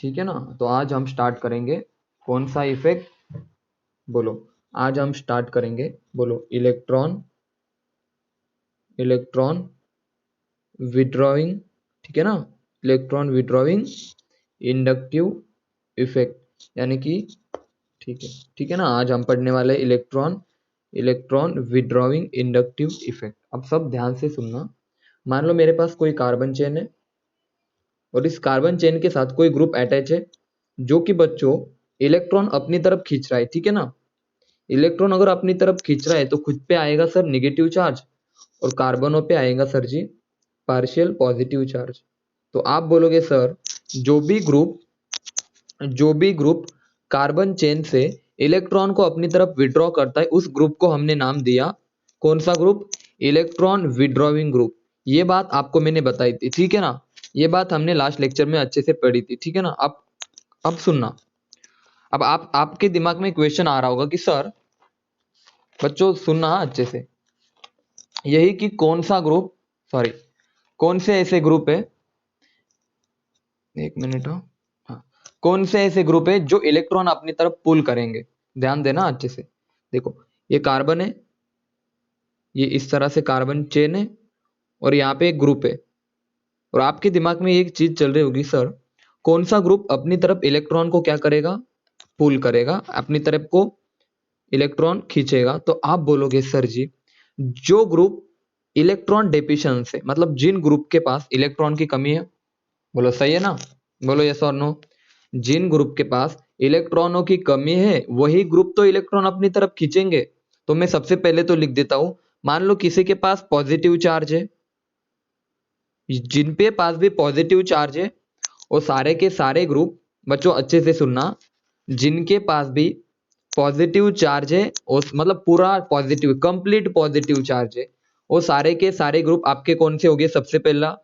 ठीक है ना। तो आज हम स्टार्ट करेंगे कौन सा इफेक्ट, बोलो। आज हम स्टार्ट करेंगे, बोलो, इलेक्ट्रॉन इलेक्ट्रॉन विड्रॉइंग, ठीक है ना। इलेक्ट्रॉन विड्रॉइंग इंडक्टिव इफेक्ट, यानी कि ठीक है ना। आज हम पढ़ने वाले electron electron withdrawing inductive effect. अब सब ध्यान से सुनना। मान लो मेरे पास कोई कार्बन चेन है और इस कार्बन चेन के साथ कोई ग्रुप अटैच है जो कि बच्चों इलेक्ट्रॉन अपनी तरफ खींच रहा है, ठीक है ना। इलेक्ट्रॉन अगर अपनी तरफ खींच रहा है तो खुद पे आएगा सर निगेटिव चार्ज और कार्बनों पे आएगा सर जी पार्शियल पॉजिटिव चार्ज। तो आप बोलोगे सर जो भी ग्रुप कार्बन चेन से इलेक्ट्रॉन को अपनी तरफ विड्रॉ करता है उस ग्रुप को हमने नाम दिया कौन सा ग्रुप, इलेक्ट्रॉन विड्रॉइंग ग्रुप। ये बात आपको मैंने बताई थी, ठीक है ना। ये बात हमने लास्ट लेक्चर में अच्छे से पढ़ी थी, ठीक है ना। अब सुनना। अब आपके दिमाग में क्वेश्चन आ रहा होगा कि सर, बच्चों सुनना अच्छे से, यही कि कौन सा ग्रुप, सॉरी, कौन से ऐसे ग्रुप है, एक मिनट, हाँ, कौन से ऐसे ग्रुप है जो इलेक्ट्रॉन अपनी तरफ पुल करेंगे। ध्यान देना अच्छे से। देखो, ये कार्बन है, ये इस तरह से कार्बन चेन है और यहाँ पे एक ग्रुप है। और आपके दिमाग में एक चीज चल रही होगी, सर कौन सा ग्रुप अपनी तरफ इलेक्ट्रॉन को क्या करेगा, पुल करेगा, अपनी तरफ को इलेक्ट्रॉन खींचेगा। तो आप बोलोगे सर जी, जो ग्रुप इलेक्ट्रॉन डेफिशिएंसी, मतलब जिन ग्रुप के पास इलेक्ट्रॉन की कमी है, बोलो सही है ना, बोलो यस और नो। जिन ग्रुप के पास इलेक्ट्रॉनों की कमी है वही ग्रुप तो इलेक्ट्रॉन अपनी तरफ खींचेंगे। तो मैं सबसे पहले तो लिख देता हूं, मान लो किसी के पास पॉजिटिव चार्ज है, जिन पे पास भी पॉजिटिव चार्ज है वो सारे के सारे ग्रुप, बच्चों अच्छे से सुनना, जिनके पास भी पॉजिटिव चार्ज है, उस मतलब पूरा पॉजिटिव कंप्लीट पॉजिटिव चार्ज है, वो सारे के सारे ग्रुप आपके कौन से हो गए, सबसे पहला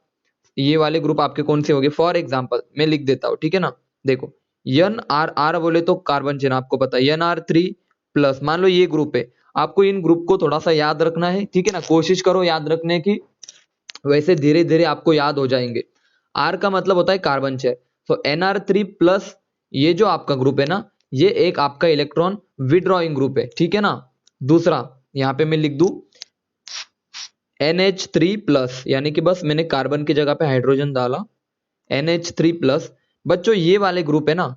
ये वाले ग्रुप आपके कौन से हो गए। फॉर एग्जांपल मैं लिख देता हूं, ठीक है ना। देखो, एन आर आर बोले तो कार्बन चेन आपको पता है, NR3+, मान लो ये ग्रुप है। आपको इन ग्रुप को थोड़ा सा याद रखना है, ठीक है ना, कोशिश करो याद रखने की, वैसे धीरे धीरे आपको याद हो जाएंगे। आर का मतलब होता है कार्बन चेन, तो NR3+, ये जो आपका ग्रुप है ना, ये एक आपका इलेक्ट्रॉन विड्रॉइंग ग्रुप है, ठीक है ना। दूसरा यहाँ पे मैं लिख दूं NH3+, यानी कि बस मैंने कार्बन की जगह पे हाइड्रोजन डाला, NH3+। बच्चों ये वाले ग्रुप है ना,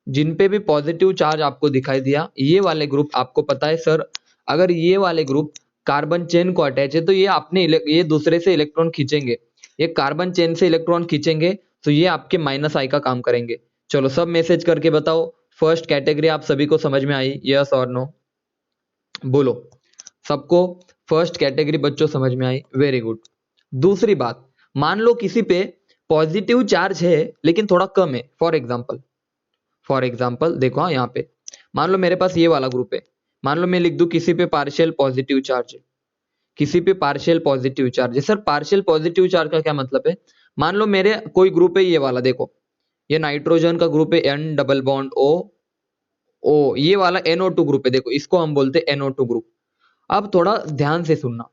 जिन पे भी पॉजिटिव चार्ज आपको दिखाई दिया, ये वाले ग्रुप आपको पता है सर, अगर ये वाले ग्रुप कार्बन चेन को अटैच है तो ये अपने ये दूसरे से इलेक्ट्रॉन खींचेंगे, ये कार्बन चेन से इलेक्ट्रॉन खींचेंगे तो ये आपके माइनस आई का काम करेंगे। चलो सब मैसेज करके बताओ, फर्स्ट कैटेगरी आप सभी को समझ में आई, यस और नो, बोलो। सबको फर्स्ट कैटेगरी बच्चों समझ में आई, वेरी गुड। दूसरी बात, मान लो किसी पे पॉजिटिव चार्ज है लेकिन थोड़ा कम है। फॉर एग्जांपल देखो, हाँ यहाँ पे मान लो मेरे पास ये वाला ग्रुप है, मान लो मैं लिख दूं किसी पे पार्शियल पॉजिटिव चार्ज है, किसी पे पार्शियल पॉजिटिव चार्ज है। सर पार्शियल पॉजिटिव चार्ज का क्या मतलब है, मान लो मेरे कोई ग्रुप है ये वाला, देखो ये नाइट्रोजन का ग्रुप है, N डबल बॉन्ड O, ये वाला NO2 ग्रुप है, देखो इसको हम बोलते हैं NO2 ग्रुप। अब थोड़ा ध्यान से सुनना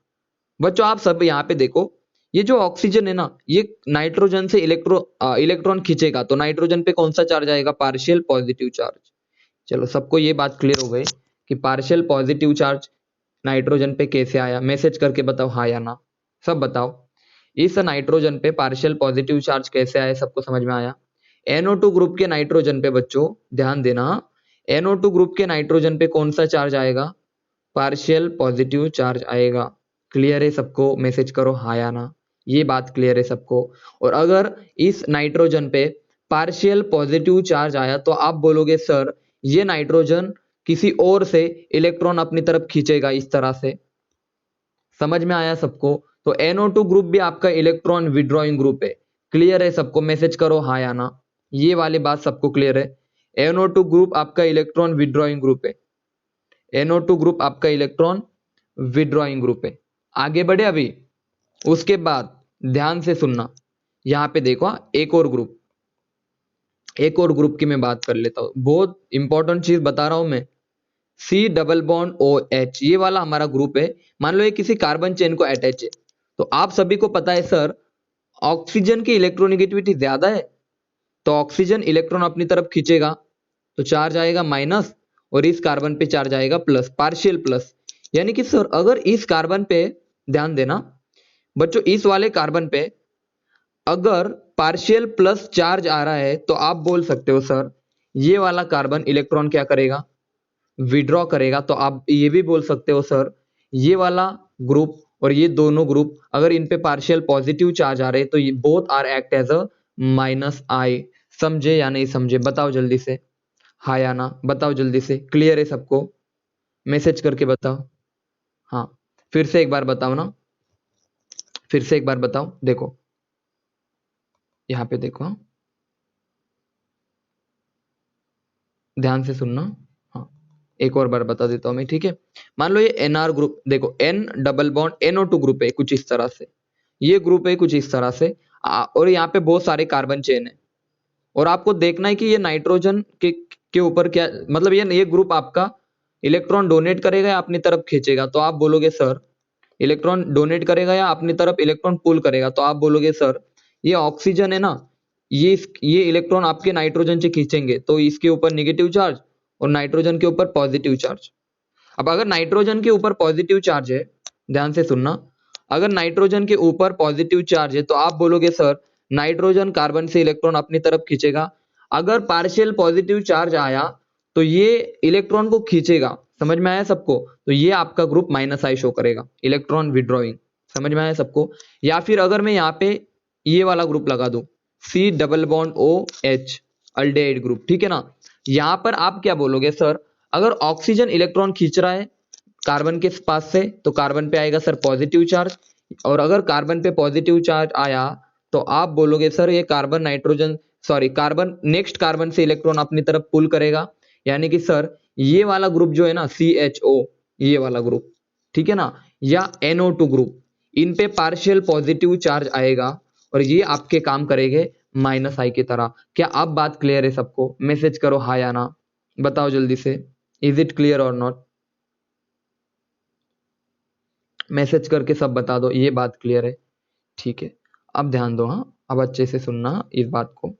बच्चों, आप सब यहाँ पे देखो, ये जो ऑक्सीजन है ना, ये नाइट्रोजन से इलेक्ट्रॉन खींचेगा तो नाइट्रोजन पे कौन सा चार्ज आएगा, पार्शियल पॉजिटिव चार्ज। चलो सबको ये बात क्लियर हो गई कि पार्शियल पॉजिटिव चार्ज नाइट्रोजन पे कैसे आया, मैसेज करके बताओ हाँ या ना, सब बताओ। इस नाइट्रोजन पे पार्शियल पॉजिटिव चार्ज कैसे आया, सबको समझ में आया। NO2 ग्रुप के नाइट्रोजन पे बच्चों ध्यान देना, NO2 ग्रुप के नाइट्रोजन पे कौन सा चार्ज आएगा, पार्शियल पॉजिटिव चार्ज आएगा। क्लियर है सबको, मैसेज करो हाँ या ना, ये बात क्लियर है सबको। और अगर इस नाइट्रोजन पे पार्शियल पॉजिटिव चार्ज आया तो आप बोलोगे सर ये नाइट्रोजन किसी और से इलेक्ट्रॉन अपनी तरफ खींचेगा, इस तरह से। समझ में आया सबको। तो NO2 ग्रुप भी आपका इलेक्ट्रॉन विड्रॉइंग ग्रुप है। क्लियर है सबको, मैसेज करो हाँ या ना, ये वाली बात सबको क्लियर है। NO2 ग्रुप आपका इलेक्ट्रॉन विड्रॉइंग ग्रुप है, NO2 ग्रुप आपका इलेक्ट्रॉन विड्रॉइंग ग्रुप है। आगे बढ़े अभी, उसके बाद ध्यान से सुनना, यहाँ पे देखो एक और ग्रुप की मैं बात कर लेता हूँ, बहुत इंपॉर्टेंट चीज बता रहा हूं मैं। C डबल बॉन्ड OH, ये वाला हमारा ग्रुप है। मान लो ये किसी कार्बन चेन को अटैच है, तो आप सभी को पता है सर ऑक्सीजन की इलेक्ट्रोनेगेटिविटी ज्यादा है, तो ऑक्सीजन इलेक्ट्रॉन अपनी तरफ खींचेगा तो चार्ज आएगा माइनस, और इस कार्बन पे चार्ज आएगा प्लस, पार्शियल प्लस। यानी कि सर अगर इस कार्बन पे, ध्यान देना बच्चों, इस वाले कार्बन पे अगर पार्शियल प्लस चार्ज आ रहा है तो आप बोल सकते हो सर ये वाला कार्बन इलेक्ट्रॉन क्या करेगा, विड्रॉ करेगा। तो आप ये भी बोल सकते हो सर ये वाला ग्रुप और ये दोनों ग्रुप अगर इन पे पार्शियल पॉजिटिव चार्ज आ रहे हैं तो ये both are act as a minus I. समझे या नहीं समझे, बताओ जल्दी से, हाँ या ना बताओ जल्दी से, क्लियर है सबको, मैसेज करके बताओ। हाँ फिर से एक बार बताओ ना, फिर से एक बार बताओ, देखो यहाँ पे देखो, हाँ ध्यान से सुनना। हाँ एक और बार बता देता हूं मैं, ठीक है। मान लो ये एनआर ग्रुप, देखो N double bond NO2 group है कुछ इस तरह से, ये ग्रुप है कुछ इस तरह से, और यहाँ पे बहुत सारे कार्बन चेन है, और आपको देखना है कि ये नाइट्रोजन के ऊपर क्या, मतलब ये ग्रुप आपका इलेक्ट्रॉन डोनेट करेगा या अपनी तरफ खींचेगा। तो आप बोलोगे सर इलेक्ट्रॉन डोनेट करेगा या अपनी तरफ इलेक्ट्रॉन पुल करेगा। तो आप बोलोगे सर ये ऑक्सीजन है ना, ये इलेक्ट्रॉन आपके नाइट्रोजन से खींचेंगे तो इसके ऊपर नेगेटिव चार्ज और नाइट्रोजन के ऊपर पॉजिटिव चार्ज। अब अगर नाइट्रोजन के ऊपर पॉजिटिव चार्ज है, ध्यान से सुनना, अगर नाइट्रोजन के ऊपर पॉजिटिव चार्ज है तो आप बोलोगे सर नाइट्रोजन कार्बन से इलेक्ट्रॉन अपनी तरफ खींचेगा। अगर पार्शियल पॉजिटिव चार्ज आया तो ये इलेक्ट्रॉन को खींचेगा। समझ में आया सबको, तो ये आपका ग्रुप माइनस आई शो करेगा, इलेक्ट्रॉन विड्रॉइंग। समझ में आया सबको। या फिर अगर मैं यहाँ पे ये वाला ग्रुप लगा दूं C double bond OH aldehyde group, ठीक है ना, यहां पर आप क्या बोलोगे सर अगर ऑक्सीजन इलेक्ट्रॉन खींच रहा है कार्बन के पास से तो कार्बन पे आएगा सर पॉजिटिव चार्ज, और अगर कार्बन पे पॉजिटिव चार्ज आया तो आप बोलोगे सर ये carbon nitrogen sorry carbon next carbon से इलेक्ट्रॉन अपनी तरफ पुल करेगा। यानी कि सर ये वाला ग्रुप जो है ना CHO, ये वाला ग्रुप, ठीक है ना, या NO2 ग्रुप, इन पे पार्शियल पॉजिटिव चार्ज आएगा और ये आपके काम करेंगे माइनस आई की तरह। क्या अब बात क्लियर है सबको, मैसेज करो हाँ या ना, बताओ जल्दी से, इज इट क्लियर और नॉट, मैसेज करके सब बता दो ये बात क्लियर है, ठीक है। अब ध्यान दो, हाँ अब अच्छे से सुनना इस बात को।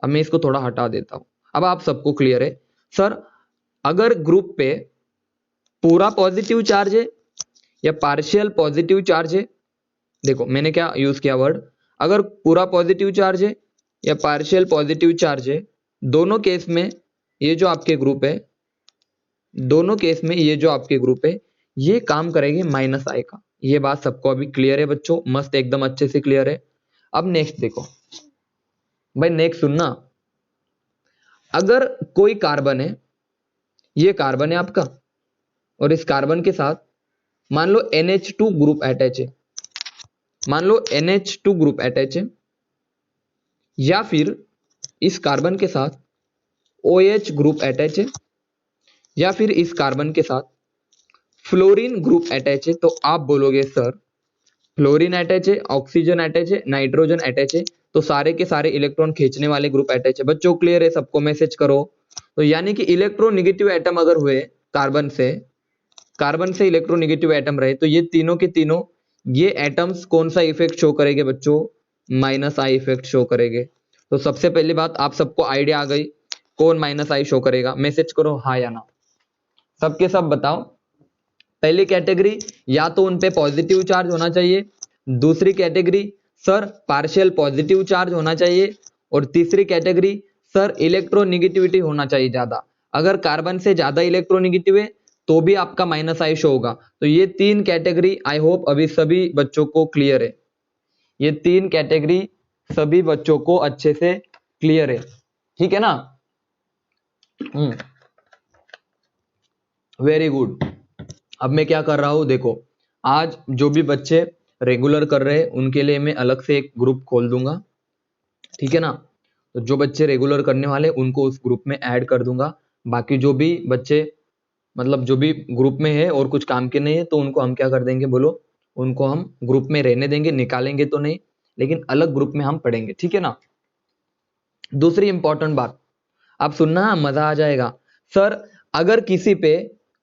अब मैं इसको थोड़ा हटा देता हूं, अब आप सबको क्लियर है। सर अगर ग्रुप पे पूरा पॉजिटिव चार्ज है या पार्शियल पॉजिटिव चार्ज है, देखो मैंने क्या यूज किया वर्ड, अगर पूरा पॉजिटिव चार्ज है या पार्शियल पॉजिटिव चार्ज है, दोनों केस में ये जो आपके ग्रुप है, दोनों केस में ये जो आपके ग्रुप है ये काम करेंगे माइनस आई का। ये बात सबको अभी क्लियर है बच्चों, मस्त एकदम अच्छे से क्लियर है। अब नेक्स्ट देखो भाई, नेक्स्ट सुनना, अगर कोई कार्बन है, ये कार्बन है आपका और इस कार्बन के साथ मान लो NH2 ग्रुप अटैच है, मान लो NH2 ग्रुप अटैच है, या फिर इस कार्बन के साथ OH ग्रुप अटैच है, या फिर इस कार्बन के साथ फ्लोरीन ग्रुप अटैच है, तो आप बोलोगे सर फ्लोरीन अटैच है, ऑक्सीजन अटैच है, नाइट्रोजन अटैच है, तो सारे के सारे इलेक्ट्रॉन खींचने वाले ग्रुप अटैच है। बच्चों क्लियर है सबको, मैसेज करो। तो यानी कि इलेक्ट्रोनेगेटिव एटम अगर हुए कार्बन से इलेक्ट्रोनेगेटिव एटम रहे तो ये तीनों के तीनों ये एटम्स कौन सा इफेक्ट शो करेंगे बच्चों, माइनस आई इफेक्ट शो करेंगे। तो सबसे पहली बात आप सबको आइडिया आ गई कौन माइनस आई शो करेगा, मैसेज करो हाँ या ना, सबके सब बताओ। पहली कैटेगरी या तो उन पे पॉजिटिव चार्ज होना चाहिए, दूसरी category sir partial positive charge होना चाहिए, और तीसरी कैटेगरी सर इलेक्ट्रोनेगेटिविटी होना चाहिए ज्यादा। अगर कार्बन से ज्यादा इलेक्ट्रोनेगेटिव है तो भी आपका माइनस आई शो होगा। तो ये तीन कैटेगरी आई होप अभी सभी बच्चों को क्लियर है, ये तीन कैटेगरी सभी बच्चों को अच्छे से क्लियर है, ठीक है ना। Very good. अब मैं क्या कर रहा हूं देखो, आज जो भी बच्चे रेगुलर कर रहे हैं उनके लिए मैं अलग से एक ग्रुप खोल दूंगा, ठीक है ना। तो जो बच्चे रेगुलर करने वाले उनको उस ग्रुप में ऐड कर दूंगा, बाकी जो भी बच्चे मतलब जो भी ग्रुप में है और कुछ काम के नहीं है तो उनको हम क्या कर देंगे बोलो, उनको हम ग्रुप में रहने देंगे, निकालेंगे तो नहीं, लेकिन अलग ग्रुप में हम पढ़ेंगे, ठीक है ना। दूसरी इंपॉर्टेंट बात आप सुनना, मजा आ जाएगा। सर अगर किसी पे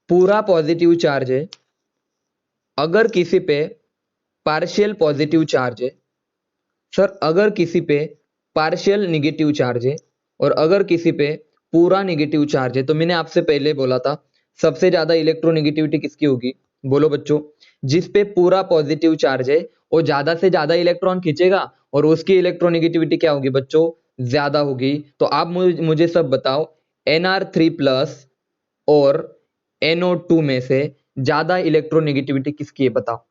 पूरा पॉजिटिव चार्ज है, अगर किसी पे पार्शियल पॉजिटिव चार्ज है, सर अगर किसी पे पार्शियल निगेटिव चार्ज है, और अगर किसी पे पूरा नेगेटिव चार्ज है, तो मैंने आपसे पहले बोला था सबसे ज्यादा इलेक्ट्रोनेगेटिविटी किसकी होगी, बोलो बच्चों। जिस पे पूरा पॉजिटिव चार्ज है वो ज्यादा से ज्यादा इलेक्ट्रॉन खींचेगा और उसकी इलेक्ट्रोनेगेटिविटी क्या होगी बच्चों, ज्यादा होगी। तो आप मुझे सब बताओ, Nr3 प्लस और NO2 में से ज्यादा इलेक्ट्रोनेगेटिविटी किसकी है, बताओ,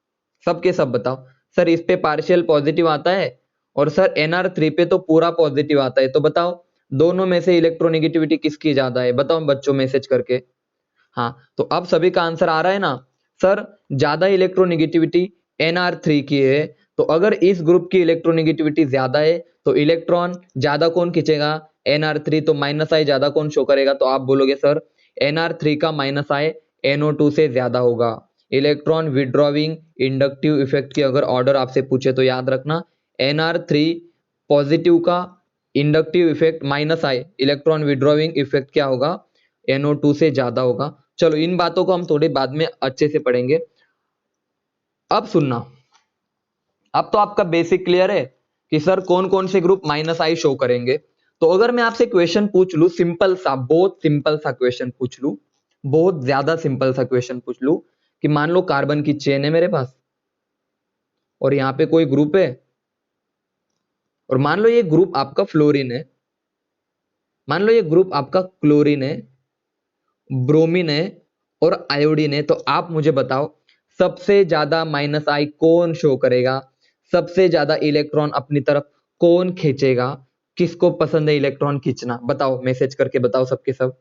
सबके सब बताओ। सर इस पे पार्शियल पॉजिटिव आता है और सर Nr3 पे तो पूरा पॉजिटिव आता है, तो बताओ दोनों में से इलेक्ट्रोनेगेटिविटी किसकी ज्यादा है, बताओ बच्चों मैसेज करके। हाँ, तो अब सभी का आंसर आ रहा है ना। सर ज्यादा इलेक्ट्रोनेगेटिविटी Nr3 की है, तो अगर इस ग्रुप की इलेक्ट्रोनेगेटिविटी ज्यादा है तो इलेक्ट्रॉन ज्यादा कौन खींचेगा, Nr3, तो माइनस आई ज्यादा कौन शो करेगा, तो आप बोलोगे सर Nr3 का माइनस आई NO2 से ज्यादा होगा। इलेक्ट्रॉन विड्रॉविंग इंडक्टिव इफेक्ट की अगर ऑर्डर आपसे पूछे तो याद रखना, Nr3 पॉजिटिव का इंडक्टिव इफेक्ट माइनस आई इलेक्ट्रॉन विड्रॉविंग इफेक्ट क्या होगा, NO2 से ज्यादा होगा। चलो इन बातों को हम थोड़ी बाद में अच्छे से पढ़ेंगे। अब सुनना, अब तो आपका बेसिक क्लियर है कि सर कौन कौन से ग्रुप माइनस आई शो करेंगे। तो अगर मैं आपसे क्वेश्चन पूछ लू, सिंपल सा, बहुत सिंपल सा क्वेश्चन पूछ लू, बहुत ज्यादा सिंपल सा क्वेश्चन पूछ लू कि मान लो कार्बन की चेन है मेरे पास और यहां पे कोई ग्रुप है और मान लो ये ग्रुप आपका फ्लोरीन है, मान लो ये ग्रुप आपका क्लोरीन है, ब्रोमीन है और आयोडीन है, तो आप मुझे बताओ सबसे ज्यादा माइनस आई कौन शो करेगा, सबसे ज्यादा इलेक्ट्रॉन अपनी तरफ कौन खींचेगा, किसको पसंद है इलेक्ट्रॉन खींचना, बताओ मैसेज करके बताओ सबके सब।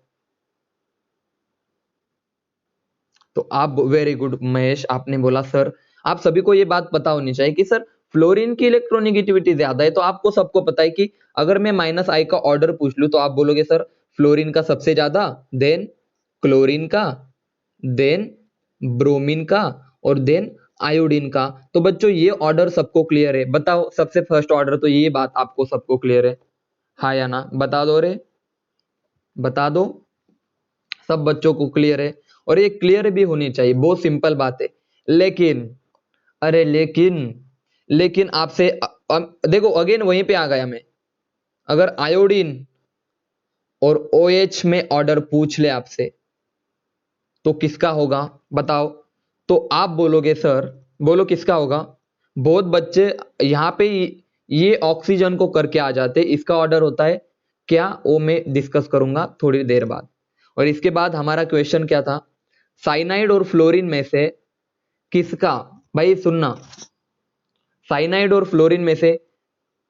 तो आप, वेरी गुड महेश, आपने बोला सर, आप सभी को ये बात पता होनी चाहिए कि सर फ्लोरीन की इलेक्ट्रोनेगेटिविटी ज्यादा है, तो आपको सबको पता है कि अगर मैं माइनस आई का ऑर्डर पूछ लूं तो आप बोलोगे सर फ्लोरीन का सबसे ज्यादा, देन क्लोरीन का, देन ब्रोमीन का और देन आयोडीन का। तो बच्चों ये ऑर्डर सबको क्लियर है, बताओ सबसे फर्स्ट ऑर्डर, तो ये बात आपको सबको क्लियर है, हाँ या ना, बता दो रे, बता दो, सब बच्चों को क्लियर है। और ये क्लियर भी होनी चाहिए, बहुत सिंपल बात है। लेकिन, अरे लेकिन आपसे देखो अगेन वहीं पे आ गया मैं, अगर आयोडीन और OH में ऑर्डर पूछ ले आपसे तो किसका होगा, बताओ। तो आप बोलोगे सर, बोलो किसका होगा। बहुत बच्चे यहाँ पे ये ऑक्सीजन को करके आ जाते, इसका ऑर्डर होता है क्या, वो मैं डिस्कस करूंगा थोड़ी देर बाद। और इसके बाद हमारा क्वेश्चन क्या था, साइनाइड और फ्लोरीन में से किसका, भाई सुनना, साइनाइड और फ्लोरीन में से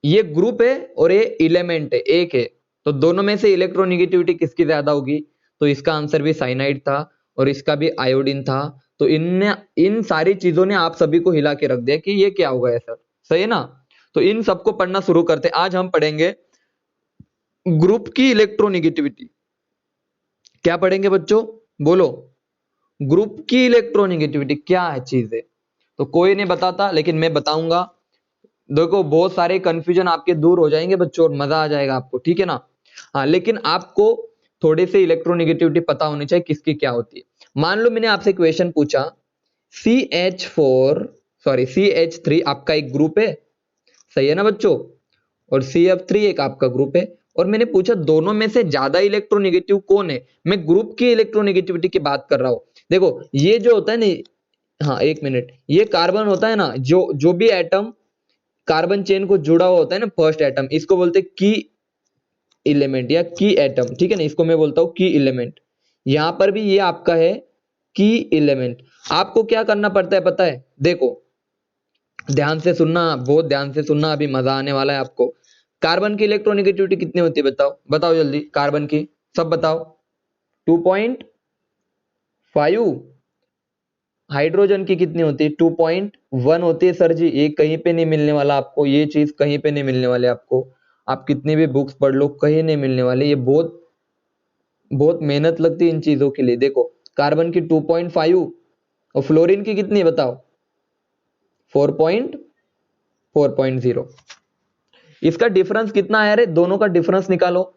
ये ग्रुप है और ये इलेमेंट है, एक है, तो दोनों में से इलेक्ट्रोनेगेटिविटी किसकी ज्यादा होगी, तो इसका आंसर भी साइनाइड था और इसका भी आयोडीन था। तो इन सारी चीजों ने आप सभी को हिला के रख दिया कि ये क्या होगा सर, सही है ना। तो इन सबको पढ़ना शुरू करते, आज हम पढ़ेंगे ग्रुप की इलेक्ट्रोनेगेटिविटी। क्या पढ़ेंगे बच्चों, बोलो, ग्रुप की इलेक्ट्रोनेगेटिविटी क्या है चीज है। तो कोई नहीं बताता लेकिन मैं बताऊंगा, देखो बहुत सारे कंफ्यूजन आपके दूर हो जाएंगे बच्चों और मजा आ जाएगा आपको, ठीक है ना। हाँ, लेकिन आपको थोड़े से इलेक्ट्रोनेगेटिविटी पता होनी चाहिए किसकी क्या होती है। मान लो मैंने आपसे क्वेश्चन पूछा, CH3 आपका एक ग्रुप है, सही है ना बच्चों, और CF3 एक आपका ग्रुप है, और मैंने पूछा दोनों में से ज्यादा इलेक्ट्रोनेगेटिव कौन है। मैं ग्रुप की इलेक्ट्रोनेगेटिविटी की बात कर रहा हूं। देखो ये जो होता है ना, हाँ एक मिनट, ये कार्बन होता है ना, जो जो भी एटम कार्बन चेन को जुड़ा हुआ होता है ना, फर्स्ट एटम, इसको बोलते हैं की एलिमेंट या की एटम, ठीक है ना, इसको मैं बोलता हूं की एलिमेंट। यहां पर भी ये आपका है की एलिमेंट। आपको क्या करना पड़ता है पता है, देखो ध्यान से सुनना, बहुत ध्यान से सुनना, अभी मजा आने वाला है आपको। कार्बन की इलेक्ट्रोनेगेटिविटी कितनी होती है, बताओ बताओ जल्दी, कार्बन की सब बताओ। 2.5। हाइड्रोजन की कितनी होती है, 2.1 होती है सर जी, ये कहीं पे नहीं मिलने वाला आपको, ये चीज कहीं पे नहीं मिलने वाली आपको, आप कितनी भी बुक्स पढ़ लो कहीं नहीं मिलने वाली, ये बहुत बहुत मेहनत लगती है इन चीजों के लिए। देखो कार्बन की 2.5 और फ्लोरीन की कितनी है बताओ, 4.0। इसका डिफरेंस कितना है, अरे दोनों का डिफरेंस निकालो,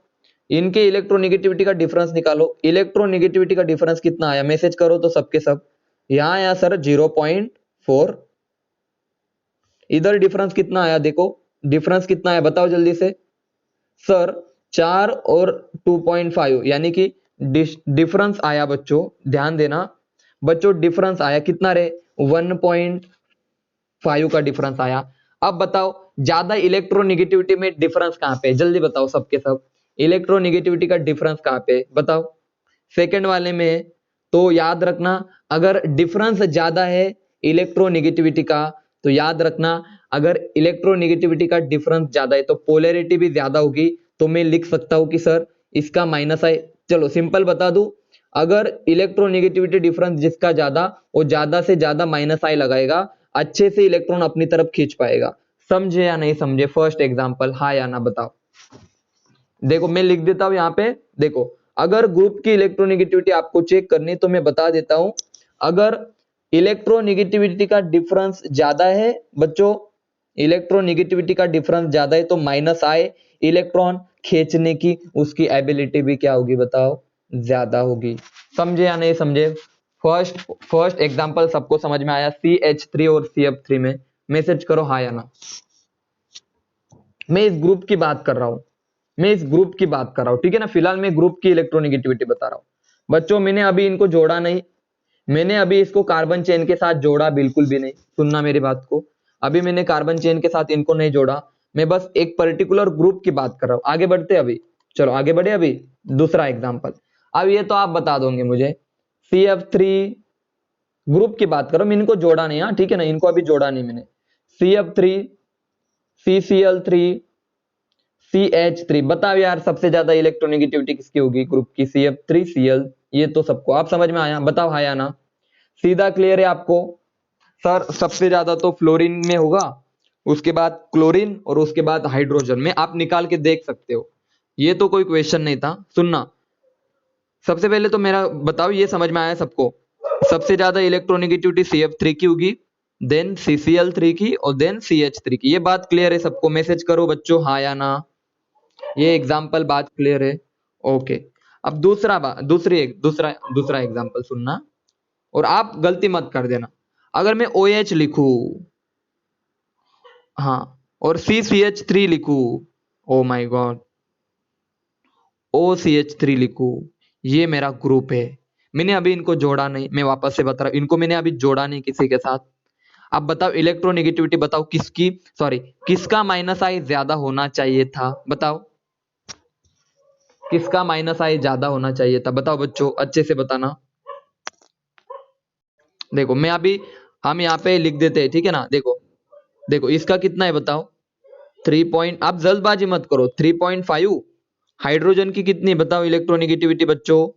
इनके इलेक्ट्रोनेगेटिविटी का डिफरेंस निकालो, इलेक्ट्रोनेगेटिविटी का डिफरेंस कितना आया, मैसेज करो तो सबके सब। यहां आया सर 0.4, इधर डिफरेंस कितना आया, देखो डिफरेंस कितना है बताओ जल्दी से सर, 4 और 2.5 यानी कि डिफरेंस आया बच्चों, ध्यान देना बच्चों, डिफरेंस आया कितना रे, 1.5 का डिफरेंस आया। अब बताओ ज्यादा इलेक्ट्रोनेगेटिविटी में डिफरेंस कहां पे, जल्दी बताओ सबके सब, इलेक्ट्रोनेगेटिविटी का डिफरेंस कहां पे बताओ, सेकंड वाले में। तो याद रखना अगर डिफरेंस ज्यादा है इलेक्ट्रोनेगेटिविटी का, तो याद रखना अगर इलेक्ट्रोनेगेटिविटी का डिफरेंस ज्यादा है तो पोलैरिटी भी ज्यादा होगी। तो मैं लिख सकता हूं कि सर इसका माइनस है। चलो सिंपल बता दूं, अगर इलेक्ट्रोनेगेटिविटी डिफरेंस जिसका ज्यादा, वो ज्यादा से ज्यादा माइनस आई लगाएगा, अच्छे से इलेक्ट्रॉन अपनी तरफ खींच पाएगा। समझे या नहीं समझे, फर्स्ट एग्जांपल हाँ या ना बताओ। देखो मैं लिख देता हूं यहां पे, देखो अगर ग्रुप की इलेक्ट्रोनेगेटिविटी आपको चेक करनी तो मैं बता देता हूं, अगर इलेक्ट्रोनेगेटिविटी का डिफरेंस ज्यादा है बच्चों, इलेक्ट्रोनेगेटिविटी का डिफरेंस ज्यादा है तो माइनस आए, इलेक्ट्रॉन खींचने की उसकी एबिलिटी भी क्या होगी बताओ, ज्यादा होगी। समझे या नहीं समझे, फर्स्ट एग्जांपल सबको समझ में आया, CH3 और CF3 में, मैसेज करो हाँ या ना। मैं इस ग्रुप की बात कर रहा हूं, मैं इस ग्रुप की बात कर रहा हूं, ठीक है ना, फिलहाल मैं ग्रुप की इलेक्ट्रोनेगेटिविटी बता रहा हूं बच्चों। मैंने अभी इनको जोड़ा नहीं, मैंने अभी इसको कार्बन चेन के साथ जोड़ा बिल्कुल भी नहीं, सुनना मेरी बात को, अभी मैंने कार्बन चेन के साथ इनको नहीं जोड़ा, मैं बस एक पर्टिकुलर ग्रुप की बात कर रहा हूं। आगे बढ़ते अभी, चलो आगे बढ़े अभी, दूसरा एग्जांपल। अब ये तो आप बता दोगे मुझे, CF3 ग्रुप की बात करो, मैंने इनको जोड़ा नहीं, हाँ ठीक है ना, इनको अभी जोड़ा नहीं मैंने। CF3 CCl3 CH3, बताओ यार सबसे ज्यादा इलेक्ट्रोनेगेटिविटी किसकी होगी ग्रुप की, CF3 Cl, ये तो सबको आप समझ में आया, बताओ हाँ या ना, सीधा क्लियर है आपको। सर सबसे ज्यादा तो फ्लोरीन में होगा, उसके बाद क्लोरीन और उसके बाद हाइड्रोजन में, आप निकाल के देख सकते हो, ये तो कोई क्वेश्चन नहीं था। सुनना सबसे पहले तो मेरा बताओ ये समझ में आया सबको, सबसे ज्यादा इलेक्ट्रोनेगेटिविटी CF3 की होगी, देन CCl3 की और देन CH3 की, ये बात क्लियर है सबको, मैसेज करो बच्चों हाँ या ना, ये एग्जाम्पल बात क्लियर है। ओके, अब दूसरा एग्जाम्पल सुनना, और आप गलती मत कर देना, अगर मैं OH लिखूं, हाँ, और CCH3 लिखूं, ओ माय गॉड, OCH3 लिखूं, ये मेरा ग्रुप है, मैंने अभी इनको जोड़ा नहीं, मैं वापस से बता रहा हूं, इनको मैंने अभी जोड़ा नहीं किसी के साथ। अब बताओ इलेक्ट्रोनेगेटिविटी बताओ किसकी, सॉरी किसका माइनस आई ज्यादा होना चाहिए था, बताओ किसका माइनस आई ज्यादा होना चाहिए था, बताओ बच्चों अच्छे से बताना। देखो मैं अभी, हम यहाँ पे लिख देते हैं ठीक है ना, देखो देखो इसका कितना है बताओ, 3 आप जल्दबाजी मत करो, 3.5। हाइड्रोजन की कितनी बताओ इलेक्ट्रोनेगेटिविटी बच्चों,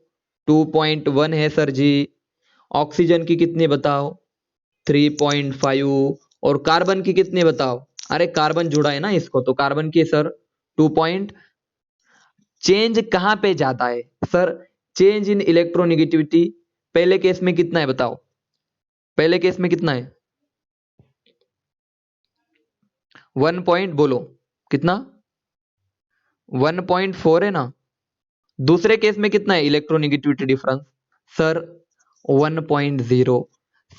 2.1 है सर जी। ऑक्सीजन की कितनी बताओ, 3.5। और कार्बन की कितनी बताओ, अरे कार्बन जुड़ा है ना इसको, तो कार्बन की सर 2 पॉइंट। चेंज कहां पे जाता है सर, चेंज इन इलेक्ट्रोनेगेटिविटी पहले केस में कितना है बताओ, पहले केस में कितना है, 1 पॉइंट बोलो कितना, 1.4 है ना। दूसरे केस में कितना है इलेक्ट्रोनेगेटिविटी डिफरेंस, सर 1.0।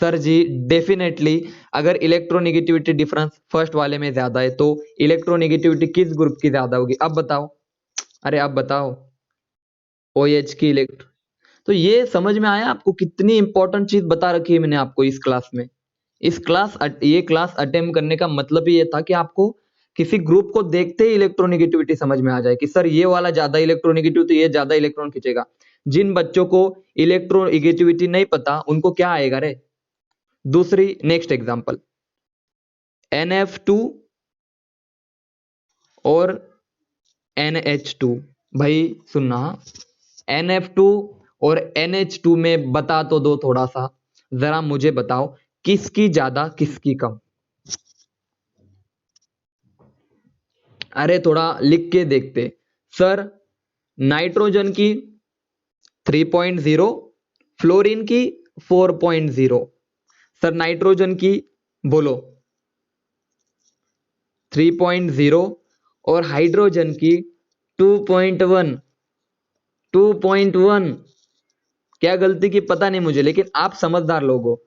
सर जी डेफिनेटली अगर इलेक्ट्रोनेगेटिविटी डिफरेंस फर्स्ट वाले में ज्यादा है तो इलेक्ट्रोनेगेटिविटी किस ग्रुप की ज्यादा होगी, अब बताओ, अरे अब बताओ, OH की इलेक्ट्रो। तो ये समझ में आया आपको, कितनी इंपॉर्टेंट चीज बता रखी है मैंने आपको इस क्लास में। ये क्लास अटेम्प्ट करने का मतलब ही ये था कि आपको किसी ग्रुप को देखते ही इलेक्ट्रोनेगेटिविटी समझ में आ जाए कि सर ये वाला ज्यादा इलेक्ट्रोनेगेटिव तो ये ज्यादा इलेक्ट्रॉन खींचेगा। जिन बच्चों को इलेक्ट्रोनेगेटिविटी नहीं पता उनको क्या आएगा रे। दूसरी नेक्स्ट एग्जांपल, NF2 और NH2, भाई सुनना, NF2 और NH2 में बता तो दो थोड़ा सा, जरा मुझे बताओ किसकी ज्यादा किसकी कम, अरे थोड़ा लिख के देखते। सर नाइट्रोजन की 3.0, फ्लोरीन की 4.0, सर नाइट्रोजन की बोलो 3.0 और हाइड्रोजन की 2.1, 2.1। क्या गलती की पता नहीं मुझे, लेकिन आप समझदार लोग हो।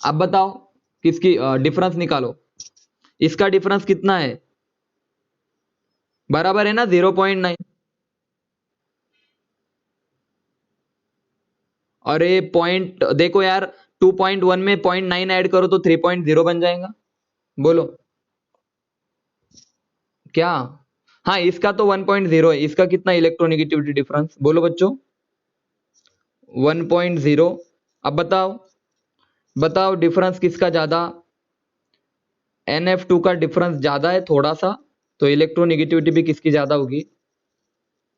अब बताओ किसकी डिफरेंस निकालो, इसका डिफरेंस कितना है, बराबर है ना 0.9। अरे पॉइंट देखो यार, 2.1 में 0.9 ऐड करो तो 3.0 बन जाएगा। बोलो क्या? हाँ इसका तो 1.0 है, इसका कितना इलेक्ट्रोनेगेटिविटी डिफरेंस बोलो बच्चों? 1.0। अब बताओ, बताओ डिफरेंस किसका ज्यादा? NF2 का डिफरेंस ज्यादा है थोड़ा सा, तो इलेक्ट्रोनेगेटिविटी भी किसकी ज्यादा होगी?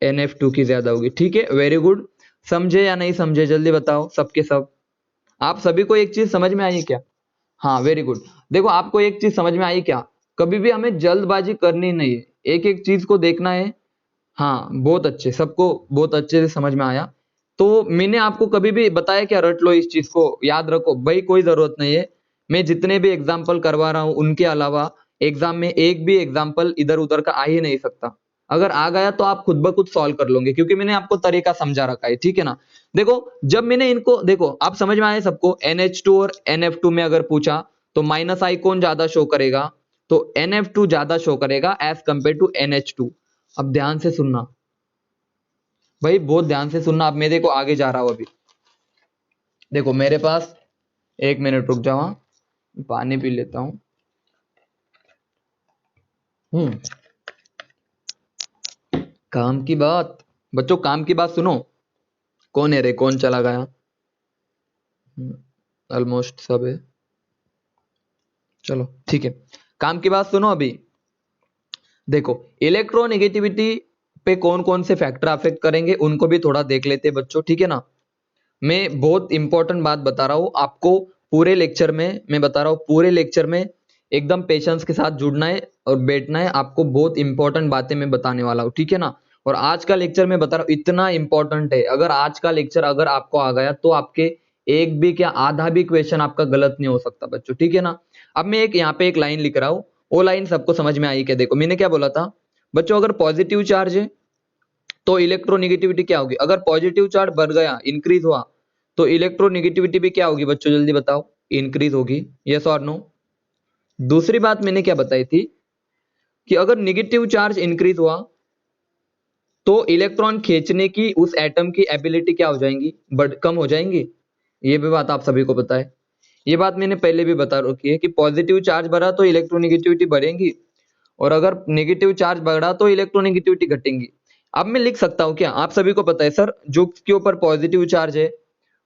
NF2 की ज्यादा होगी। ठीक है, वेरी गुड। समझे या नहीं समझे जल्दी बताओ सबके सब। आप सभी को एक चीज समझ में आई क्या? हाँ वेरी गुड। देखो आपको एक चीज समझ में आई क्या? कभी भी हमें जल्दबाजी करनी नहीं है, एक एक चीज को देखना है। हाँ बहुत अच्छे, सबको बहुत अच्छे से समझ में आया। तो मैंने आपको कभी भी बताया क्या रट लो इस चीज को, याद रखो भाई, कोई जरूरत नहीं है। मैं जितने भी एग्जाम्पल करवा रहा हूं उनके अलावा एग्जाम में एक भी एग्जाम्पल इधर उधर का आ ही नहीं सकता। अगर आ गया तो आप खुद ब खुद सॉल्व कर लोगे, क्योंकि मैंने आपको तरीका समझा रखा है। ठीक है ना? देखो जब मैंने इनको, देखो आप समझ में आए सबको, NH2 और NF2 में अगर पूछा तो माइनस आई कौन ज्यादा शो करेगा? तो NF2 ज्यादा शो करेगा एज कंपेयर टू NH2। अब ध्यान से सुनना भाई, बहुत ध्यान से सुनना। अब मैं देखो आगे जा रहा हूं अभी। देखो मेरे पास, एक मिनट रुक जाओ, हाँ, पानी पी लेता हूं। हम्म। काम की बात, बच्चों काम की बात सुनो। कौन है रे, कौन चला गया? ऑलमोस्ट सब है, चलो ठीक है। काम की बात सुनो अभी। देखो इलेक्ट्रोनेगेटिविटी पे कौन कौन से फैक्टर अफेक्ट करेंगे उनको भी थोड़ा देख लेते हैं बच्चों। ठीक है ना? मैं बहुत इंपॉर्टेंट बात बता रहा हूं आपको, पूरे लेक्चर में मैं बता रहा हूं, पूरे लेक्चर में एकदम पेशेंस के साथ जुड़ना है और बैठना है। आपको बहुत इंपॉर्टेंट बातें मैं बताने वाला हूं, ठीक है ना? और आज का लेक्चर मैं बता रहा हूं इतना इंपॉर्टेंट है, अगर आज का लेक्चर अगर आपको आ गया तो आपके एक भी क्या आधा भी क्वेश्चन आपका गलत नहीं हो सकता बच्चों। ठीक है ना? अब मैं एक यहाँ पे एक लाइन लिख रहा हूं, वो लाइन सबको समझ में आई क्या? देखो मैंने क्या बोला था बच्चों, अगर पॉजिटिव चार्ज है तो इलेक्ट्रोनेगेटिविटी क्या होगी? अगर पॉजिटिव चार्ज बढ़ गया, इंक्रीज हुआ, तो इलेक्ट्रोनेगेटिविटी भी क्या होगी बच्चों जल्दी बताओ? इंक्रीज होगी। यस और नो? दूसरी बात मैंने क्या बताई थी कि अगर नेगेटिव चार्ज इंक्रीज हुआ तो इलेक्ट्रॉन खींचने की उस एटम की एबिलिटी क्या हो जाएंगी? बढ़ कम हो जाएंगी। ये भी बात आप सभी को पता है। ये बात मैंने पहले भी बता रखी है कि पॉजिटिव चार्ज बढ़ा तो इलेक्ट्रोनेगेटिविटी बढ़ेगी, और अगर नेगेटिव चार्ज बढ़ा तो इलेक्ट्रोनेगेटिविटी घटेंगी। अब मैं लिख सकता हूं क्या? आप सभी को पता है सर, जो के ऊपर पॉजिटिव चार्ज है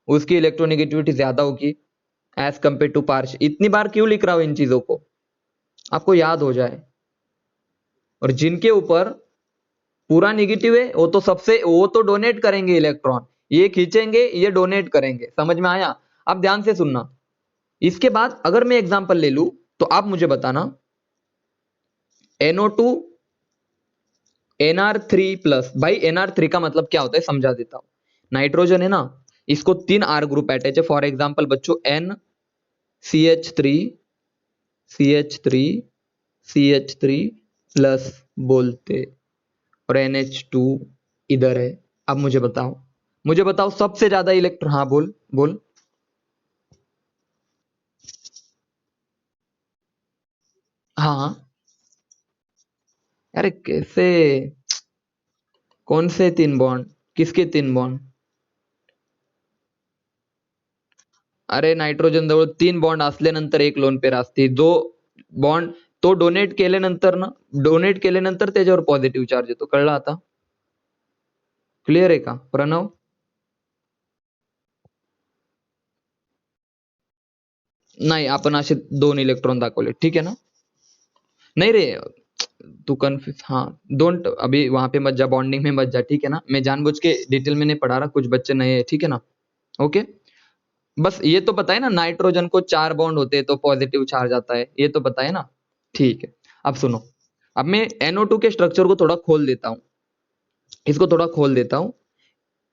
उसकी इलेक्ट्रोनेगेटिविटी ज्यादा होगी एज कंपेयर टू पार्शियल। इतनी बार क्यों लिख रहा हूं इन चीजों को? आपको याद हो जाए। और जिनके ऊपर पूरा निगेटिव है वो तो सबसे, वो तो डोनेट करेंगे इलेक्ट्रॉन, ये खींचेंगे ये डोनेट करेंगे। समझ में आया? अब ध्यान से सुनना। इसके बाद अगर मैं एग्जांपल ले लूं तो आप मुझे बताना, NO2 NR3 प्लस। भाई NR3 का मतलब क्या होता है समझा देता हूं। नाइट्रोजन है ना, इसको 3 R ग्रुप अटैच है। फॉर एग्जांपल बच्चों NCH3 CH3 CH3 प्लस बोलते, और NH2 इधर है। अब मुझे बताओ, मुझे बताओ सबसे ज्यादा इलेक्ट्रॉन, हाँ बोल बोल। हाँ हाँ। अरे कैसे? कौन से 3 बॉन्ड? किसके 3 बॉन्ड? अरे नायट्रोजन जवळ 3 बॉन्ड असल्यानंतर एक लोन पेर असते, जो बॉन्ड तो डोनेट केल्यानंतर ना, डोनेट केल्यानंतर त्याच्यावर पॉझिटिव्ह चार्ज येतो। कळलं आता? क्लिअर आहे का प्रणव? नाही, आपण असे 2 इलेक्ट्रॉन दाखवले, ठीक है ना? नहीं रे, तू कन्फ्यूज, हाँ डोंट अभी वहां पे मत जा, बॉन्डिंग में मत जा, ठीक है ना? मैं जानबूझ के डिटेल में नहीं पढ़ा रहा, कुछ बच्चे नए हैं, ठीक है ना? ओके। बस ये तो पता है ना, नाइट्रोजन को 4 बॉन्ड होते हैं तो पॉजिटिव चार्ज आता है, ये तो पता है ना? ठीक है। अब सुनो, अब मैं NO2 के स्ट्रक्चर को थोड़ा खोल देता हूं, इसको थोड़ा खोल देता हूं।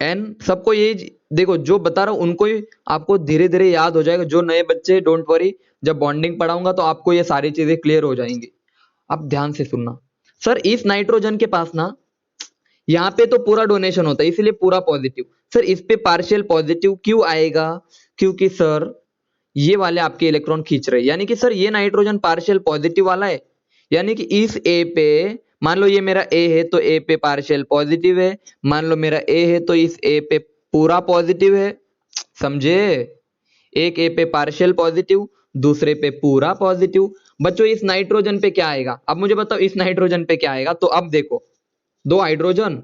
एन सबको ये देखो जो बता रहा हूं उनको ही आपको धीरे धीरे याद हो जाएगा। जो नए बच्चे डोंट वरी, जब बॉन्डिंग पढ़ाऊंगा तो आपको ये सारी चीजें क्लियर हो जाएंगी। अब ध्यान से सुनना। सर इस नाइट्रोजन के पास ना, यहाँ पे तो पूरा डोनेशन होता है इसलिए पूरा पॉजिटिव। सर इस पे पार्शियल पॉजिटिव क्यों आएगा? क्योंकि सर ये वाले आपके इलेक्ट्रॉन खींच रहे हैं, यानी कि सर ये नाइट्रोजन पार्शियल पॉजिटिव वाला है। यानी कि इस ए पे, मान लो ये मेरा ए है तो ए पे पार्शियल पॉजिटिव है, मान लो मेरा ए है तो इस ए पे पूरा पॉजिटिव है। समझे? एक ए पे पार्शियल पॉजिटिव, दूसरे पे पूरा पॉजिटिव। बच्चों इस नाइट्रोजन पे क्या आएगा? अब मुझे बताओ इस नाइट्रोजन पे क्या आएगा? तो अब देखो, दो हाइड्रोजन,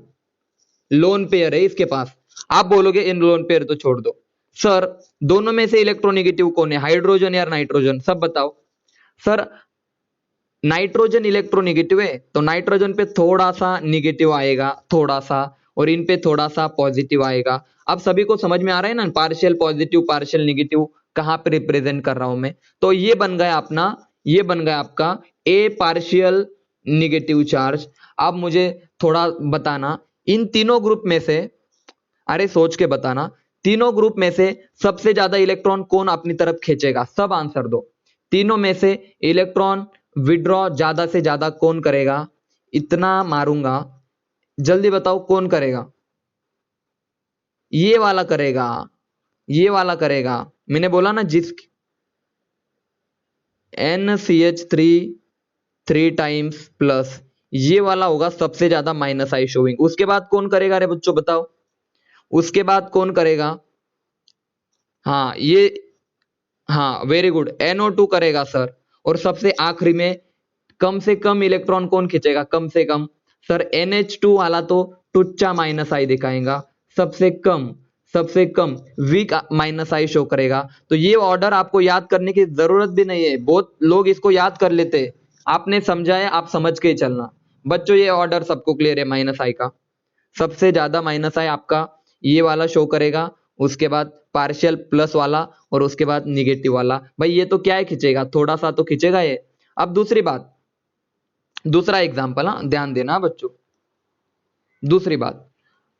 लोन पेयर है इसके पास। आप बोलोगे इन लोन पेयर तो छोड़ दो सर, दोनों में से इलेक्ट्रोनेगेटिव कौन है, हाइड्रोजन या नाइट्रोजन? सब बताओ सर। नाइट्रोजन इलेक्ट्रोनेगेटिव है तो नाइट्रोजन पे थोड़ा सा निगेटिव आएगा, थोड़ा सा, और इन पे थोड़ा सा पॉजिटिव आएगा। अब सभी को समझ में आ रहा है ना, पार्शियल पॉजिटिव पार्शियल निगेटिव कहां पे रिप्रेजेंट कर रहा हूं मैं? तो ये बन गया अपना, ये बन गया आपका ए पार्शियल निगेटिव चार्ज। अब मुझे थोड़ा बताना, इन तीनों ग्रुप में से, अरे सोच के बताना, तीनों ग्रुप में से सबसे ज्यादा इलेक्ट्रॉन कौन अपनी तरफ खींचेगा? सब आंसर दो। तीनों में से इलेक्ट्रॉन विड्रॉ ज्यादा से ज्यादा कौन करेगा? इतना मारूंगा, जल्दी बताओ कौन करेगा? ये वाला करेगा, ये वाला करेगा। मैंने बोला ना, जिस NCH3 3 टाइम्स प्लस, ये वाला होगा सबसे ज्यादा माइनस आई शोइंग। उसके बाद कौन करेगा रे बच्चों बताओ? उसके बाद कौन करेगा? हाँ ये, हाँ वेरी गुड, NO2 करेगा सर। और सबसे आखिरी में कम से कम इलेक्ट्रॉन कौन खींचेगा? कम से कम सर NH2 वाला तो टुच्चा माइनस आई दिखाएगा, सबसे कम, सबसे कम वीक माइनस आई शो करेगा। तो ये ऑर्डर आपको याद करने की जरूरत भी नहीं है, बहुत लोग इसको याद कर लेते हैं। आपने समझा है, आप समझ के ही चलना। बच्चों ये ऑर्डर सबको क्लियर है माइनस आई का? सबसे ज्यादा माइनस आई आपका ये वाला शो करेगा, उसके बाद पार्शियल प्लस वाला, और उसके बाद निगेटिव वाला। भाई ये तो क्या है, खींचेगा, थोड़ा सा तो खींचेगा ये। अब दूसरी बात, दूसरा एग्जाम्पल, हाँ ध्यान देना बच्चों। दूसरी बात,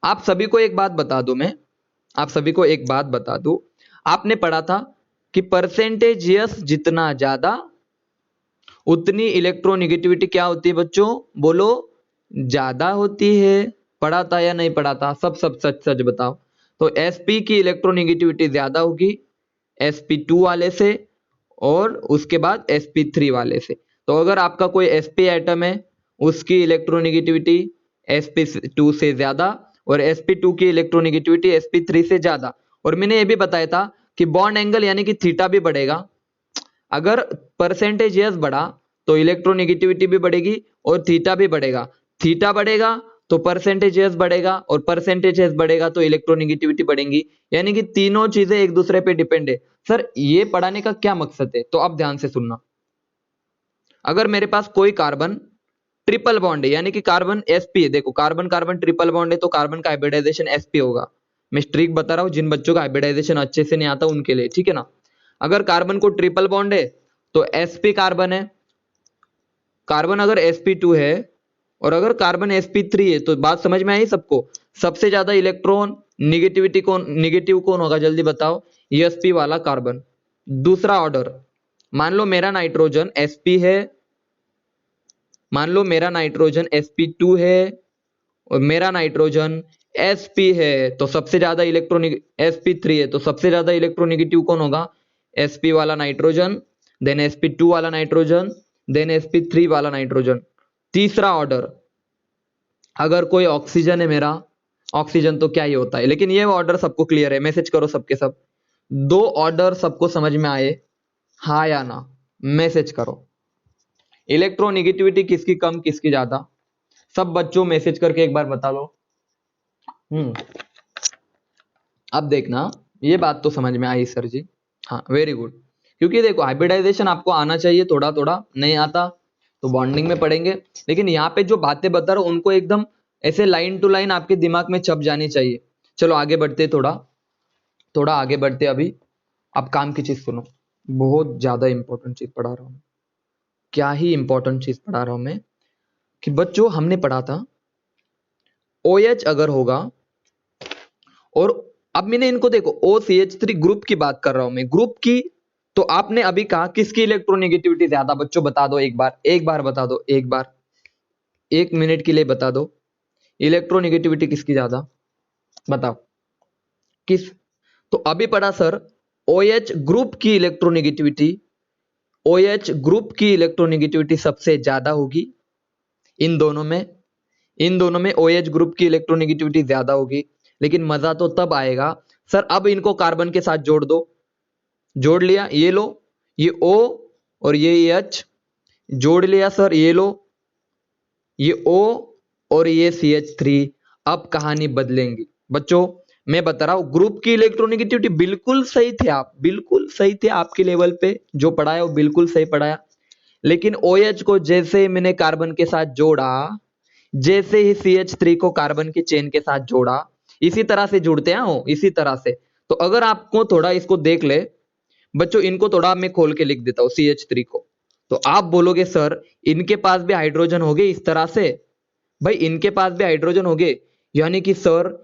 आप सभी को एक बात बता दूं मैं, आप सभी को एक बात बता दूं। आपने पढ़ा था कि परसेंटेज यस जितना ज्यादा उतनी इलेक्ट्रोनिगेटिविटी क्या होती है बच्चों? बोलो, ज्यादा होती है। पढ़ा था या नहीं पढ़ा था? सब सब सच सच बताओ। तो sp की इलेक्ट्रोनिगेटिविटी ज्यादा होगी sp2 वाले से, और उसके बाद sp3 वाले से। तो अगर आपका कोई sp एटम है, उसकी इलेक्ट्रोनिगेटिविटी sp2 से ज्यादा, और sp2 की इलेक्ट्रोनिगेटिविटी sp3 से ज्यादा। और मैंने ये भी बताया था कि बॉन्ड एंगल यानी कि थीटा भी बढ़ेगा। अगर परसेंटेज यस बढ़ा तो इलेक्ट्रोनेगेटिविटी भी बढ़ेगी और थीटा भी बढ़ेगा। थीटा बढ़ेगा तो परसेंटेज यस बढ़ेगा, और परसेंटेज यस बढ़ेगा तो इलेक्ट्रोनेगेटिविटी बढ़ेगी। यानी कि तीनों चीजें एक दूसरे पे डिपेंड है। सर ये पढ़ाने का क्या मकसद है? तो अब ध्यान से सुनना। अगर मेरे पास कोई कार्बन ट्रिपल बॉन्ड है, यानी कि कार्बन sp है, देखो कार्बन कार्बन ट्रिपल बॉन्ड है तो कार्बन का हाइब्रिडाइजेशन sp होगा। मैं स्ट्रिक बता रहा हूं, जिन बच्चों का हाइब्रिडाइजेशन अच्छे से नहीं आता उनके लिए, ठीक है ना। अगर कार्बन को ट्रिपल बॉन्ड है तो sp कार्बन है, कार्बन अगर sp2 है, और अगर कार्बन sp3 है, तो बात समझ में आई सबको? सबसे ज्यादा इलेक्ट्रॉन निगेटिविटी कौन, निगेटिव कौन होगा जल्दी बताओ? sp वाला कार्बन। दूसरा ऑर्डर, मान लो मेरा नाइट्रोजन sp है, मान लो मेरा नाइट्रोजन sp2 है, और मेरा नाइट्रोजन sp है, तो सबसे ज्यादा इलेक्ट्रोनिक sp3 है, तो सबसे ज्यादा इलेक्ट्रोनेगेटिव कौन होगा? sp वाला नाइट्रोजन, देन sp2 वाला नाइट्रोजन, देन sp3 वाला नाइट्रोजन। तीसरा ऑर्डर, अगर कोई ऑक्सीजन है मेरा, ऑक्सीजन तो क्या ही होता है, लेकिन ये ऑर्डर सबको क्लियर है, मैसेज करो सबके सब। दो ऑर्डर सबको समझ में आए, हाँ या ना? मैसेज करो। इलेक्ट्रोनेगेटिविटी किसकी कम किसकी ज्यादा? सब बच्चों मैसेज करके एक बार बता लो। अब देखना, ये बात तो समझ में आई सर जी, हाँ वेरी गुड। क्योंकि देखो हाइब्रिडाइजेशन आपको आना चाहिए, थोड़ा थोड़ा, नहीं आता तो बॉन्डिंग में पढ़ेंगे। लेकिन यहाँ पे जो बातें बता रहा हूं उनको एकदम ऐसे लाइन टू लाइन आपके दिमाग में छप जानी चाहिए। चलो आगे बढ़ते, थोड़ा थोड़ा आगे बढ़ते अभी। अब काम की चीज सुनो, बहुत ज्यादा इंपॉर्टेंट चीज पढ़ा रहा हूं। क्या ही इंपॉर्टेंट चीज पढ़ा रहा हूं मैं, कि बच्चों हमने पढ़ा था OH अगर होगा, और अब मैंने इनको देखो OCH3 ग्रुप की बात कर रहा हूं मैं, ग्रुप की। तो आपने अभी कहा किसकी इलेक्ट्रोनेगेटिविटी ज्यादा? बच्चों बता दो एक बार, एक बार बता दो, एक बार, 1 मिनट के लिए बता दो, इलेक्ट्रोनेगेटिविटी किसकी ज्यादा? बताओ किस। तो अभी पढ़ा सर, OH ग्रुप की इलेक्ट्रोनेगेटिविटी, OH ग्रुप की इलेक्ट्रोनेगेटिविटी सबसे ज्यादा होगी इन दोनों में। इन दोनों में OH ग्रुप की इलेक्ट्रोनेगेटिविटी ज्यादा होगी। लेकिन मजा तो तब आएगा सर अब इनको कार्बन के साथ जोड़ दो, जोड़ लिया, ये लो, ये O और ये H जोड़ लिया सर, ये लो, ये O और ये CH3। अब कहानी बदलेंगी बच्चों। मैं बता रहा हूं ग्रुप की इलेक्ट्रोनेगेटिविटी बिल्कुल सही थे आप, बिल्कुल सही थे आपके लेवल पे, जो पढ़ाया वो बिल्कुल सही पढ़ाया। लेकिन OH को जैसे ही मैंने कार्बन के साथ जोड़ा, जैसे ही CH3 को कार्बन की चेन के साथ जोड़ा, इसी तरह से जुड़ते हैं वो, इसी तरह से। तो अगर आपको थोड़ा इसको देख ले बच्चों, इनको थोड़ा मैं खोल के लिख देता हूं CH3 को, तो आप बोलोगे सर इनके पास भी हाइड्रोजन हो गए इस तरह से। भाई इनके पास भी हाइड्रोजन हो गए, यानी कि सर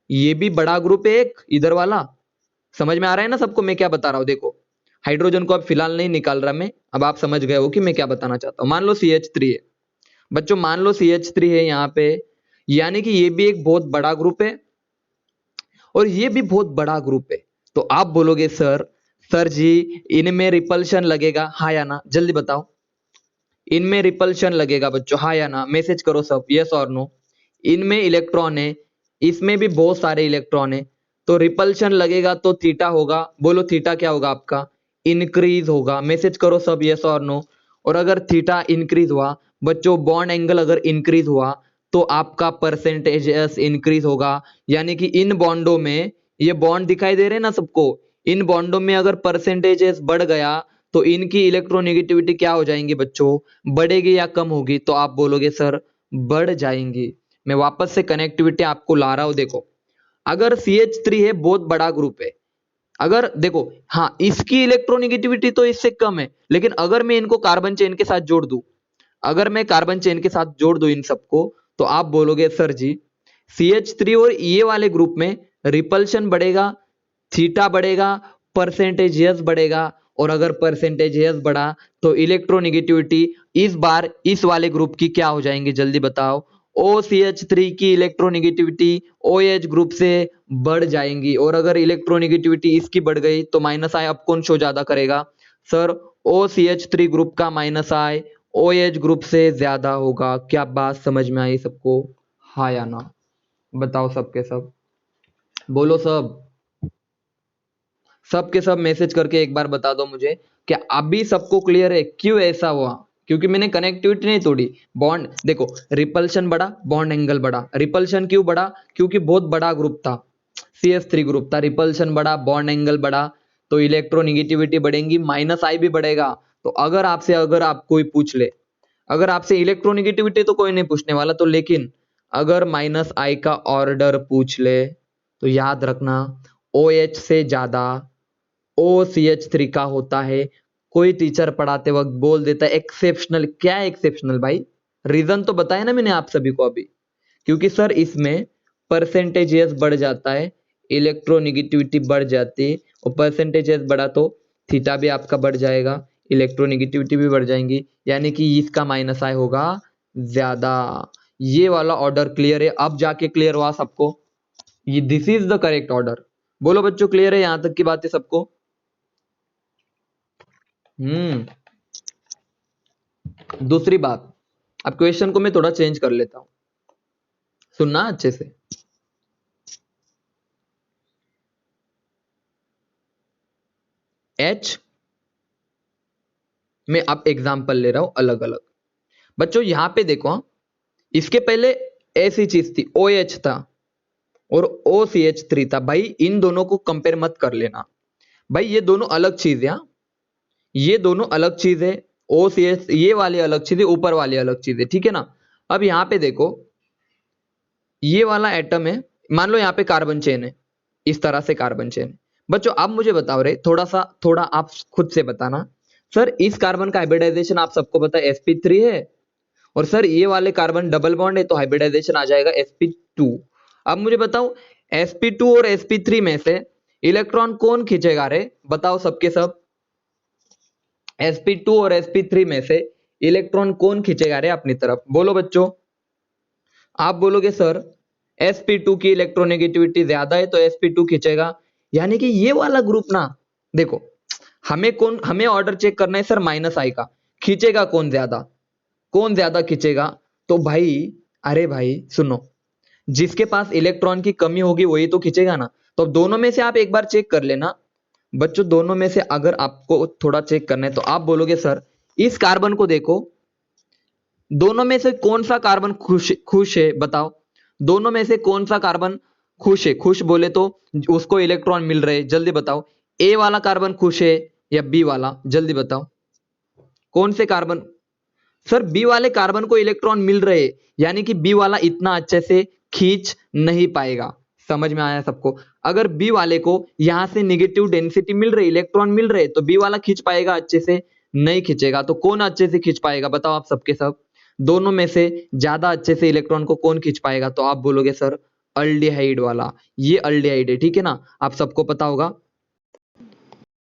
ये भी बड़ा ग्रुप है एक इधर वाला। समझ में आ रहा है ना सबको मैं क्या बता रहा हूं? देखो हाइड्रोजन को अब फिलहाल नहीं निकाल रहा मैं, अब आप समझ गए हो कि मैं क्या बताना चाहता हूं। मान लो CH3 है बच्चों, मान लो CH3 है यहाँ पे, यानी कि ये भी एक बहुत बड़ा ग्रुप है और ये भी बहुत बड़ा ग्रुप है। तो आप बोलोगे सर जी इनमें रिपल्शन लगेगा, हाँ या ना? जल्दी बताओ, इनमें रिपल्शन लगेगा बच्चों, हाँ या ना? मैसेज करो सब, यस और नो। इनमें इलेक्ट्रॉन है, इसमें भी बहुत सारे इलेक्ट्रॉन है, तो रिपल्शन लगेगा तो थीटा होगा। बोलो थीटा क्या होगा आपका? इंक्रीज होगा। मैसेज करो सब, यस और नो। और अगर थीटा इंक्रीज हुआ बच्चों, बॉन्ड एंगल अगर इंक्रीज हुआ तो आपका परसेंटेज इंक्रीज होगा। यानी कि इन बॉन्डों में, ये बॉन्ड दिखाई दे रहे हैं ना सबको, इन बॉन्डों में अगर परसेंटेजेस बढ़ गया तो इनकी इलेक्ट्रोनेगेटिविटी क्या हो जाएंगी बच्चों? बढ़ेगी या कम होगी? तो आप बोलोगे सर बढ़ जाएंगी। मैं वापस से कनेक्टिविटी आपको ला रहा हूं। देखो अगर CH3 है, बहुत बड़ा ग्रुप है, अगर देखो हाँ इसकी इलेक्ट्रोनेगेटिविटी तो इससे कम है, लेकिन अगर मैं इनको कार्बन चेन के साथ जोड़ दूं, अगर मैं कार्बन चेन के साथ जोड़ दूं इन सबको, तो आप बोलोगे सर जी CH3 और ये वाले ग्रुप में रिपल्शन बढ़ेगा, थीटा बढ़ेगा, परसेंटेज यस बढ़ेगा। और अगर परसेंटेज यस बढ़ा तो इलेक्ट्रोनेगेटिविटी इस बार इस वाले ग्रुप की क्या हो जाएंगी? जल्दी बताओ। OCH3 की इलेक्ट्रोनेगेटिविटी OH ग्रुप से बढ़ जाएंगी। और अगर इलेक्ट्रोनेगेटिविटी इसकी बढ़ गई तो माइनस आई अब कौन शो ज्यादा करेगा? सर OCH3 ग्रुप का माइनस आई OH ग्रुप से ज्यादा होगा। क्या बात समझ में आई सबको? हाँ या ना? बताओ सबके सब, बोलो सब, सबके सब मैसेज करके एक बार बता दो मुझे कि अभी सबको क्लियर है क्यों ऐसा हुआ? क्योंकि मैंने कनेक्टिविटी नहीं तोड़ी। बॉन्ड देखो, रिपल्शन बढ़ा, बॉन्ड एंगल बढ़ा। रिपल्शन क्यों बढ़ा? क्योंकि बहुत बड़ा ग्रुप था, CH3 ग्रुप था, रिपल्शन बढ़ा, बॉन्ड एंगल बढ़ा, तो इलेक्ट्रोनेगेटिविटी बढ़ेगी, माइनस आई भी बढ़ेगा। तो अगर आपसे, अगर आप कोई पूछ ले, अगर आपसे इलेक्ट्रोनेगेटिविटी तो कोई नहीं पूछने वाला, तो लेकिन अगर माइनस आई का ऑर्डर पूछ ले तो याद रखना OH से ज्यादा OCH3 का होता है। कोई टीचर पढ़ाते वक्त बोल देता है एक्सेप्शनल। क्या है एक्सेप्शनल भाई? रीजन तो बताया ना मैंने आप सभी को अभी। क्योंकि सर इसमें परसेंटेज बढ़ जाता है, इलेक्ट्रोनेगेटिविटी बढ़ जाती है, और परसेंटेज बढ़ा तो थीटा भी आपका बढ़ जाएगा, इलेक्ट्रोनेगेटिविटी भी बढ़ जाएंगी, यानी कि इसका माइनस आई होगा ज्यादा। ये वाला ऑर्डर क्लियर है? अब जाके क्लियर हुआ सबको? ये this is the correct order. बोलो बच्चों क्लियर है यहां तक की बात है सबको? हम्म। दूसरी बात, अब क्वेश्चन को मैं थोड़ा चेंज कर लेता हूं, सुनना अच्छे से। H में अब एग्जाम्पल ले रहा हूं अलग अलग। बच्चों यहां पे देखो, इसके पहले ऐसी चीज थी OH था और OCH3 था। भाई इन दोनों को कंपेयर मत कर लेना, भाई ये दोनों अलग चीज है। ये दोनों अलग चीज है। OCH ये वाली अलग चीज है, ऊपर वाली अलग चीज है, ठीक है ना? अब यहां पे देखो, ये वाला एटम है, मान लो यहाँ पे कार्बन चेन है, इस तरह से कार्बन चेन है। बच्चों आप मुझे बताओ रे, थोड़ा आप खुद से बताना, सर इस कार्बन का हाइब्रिडाइजेशन आप सबको पता है sp3 है, और सर ये वाले कार्बन डबल बॉन्ड है तो हाइब्रिडाइजेशन आ जाएगा sp2। अब मुझे बताओ sp2 और sp3 में से इलेक्ट्रॉन कौन खींचेगा रे? बताओ सबके सब, sp2 और sp3 में से इलेक्ट्रॉन कौन खींचेगा रे अपनी तरफ? बोलो बच्चों। आप बोलोगे सर sp2 की इलेक्ट्रोनेगेटिविटी ज्यादा है तो sp2 खींचेगा, यानी कि ये वाला ग्रुप ना। देखो हमें ऑर्डर चेक करना है सर माइनस आई का, खींचेगा कौन ज्यादा, कौन ज्यादा खींचेगा? तो भाई, अरे भाई सुनो, जिसके पास इलेक्ट्रॉन की कमी होगी वही तो खींचेगा ना। तो अब दोनों में से आप एक बार चेक कर लेना बच्चों, दोनों में से अगर आपको थोड़ा चेक करना है तो आप बोलोगे सर इस कार्बन को देखो, दोनों में से कौन सा कार्बन खुश खुश है बताओ, दोनों में से कौन सा कार्बन खुश है? खुश बोले तो उसको इलेक्ट्रॉन मिल रहे, जल्दी बताओ। ए वाला कार्बन खुश है या बी वाला, जल्दी बताओ कौन से कार्बन? सर बी वाले कार्बन को इलेक्ट्रॉन मिल रहे, यानी कि बी वाला इतना अच्छे से खींच नहीं पाएगा। समझ में आया सबको? अगर बी वाले को यहां से निगेटिव डेंसिटी मिल रही, इलेक्ट्रॉन मिल रहे, तो बी वाला खींच पाएगा अच्छे से? नहीं खींचेगा। तो कौन अच्छे से खींच पाएगा बताओ आप सबके सब? दोनों में से ज्यादा अच्छे से इलेक्ट्रॉन को कौन खींच पाएगा? तो आप बोलोगे सर अल्डिहाइड वाला, ये अल्डिहाइड है, ठीक है ना, आप सबको पता होगा।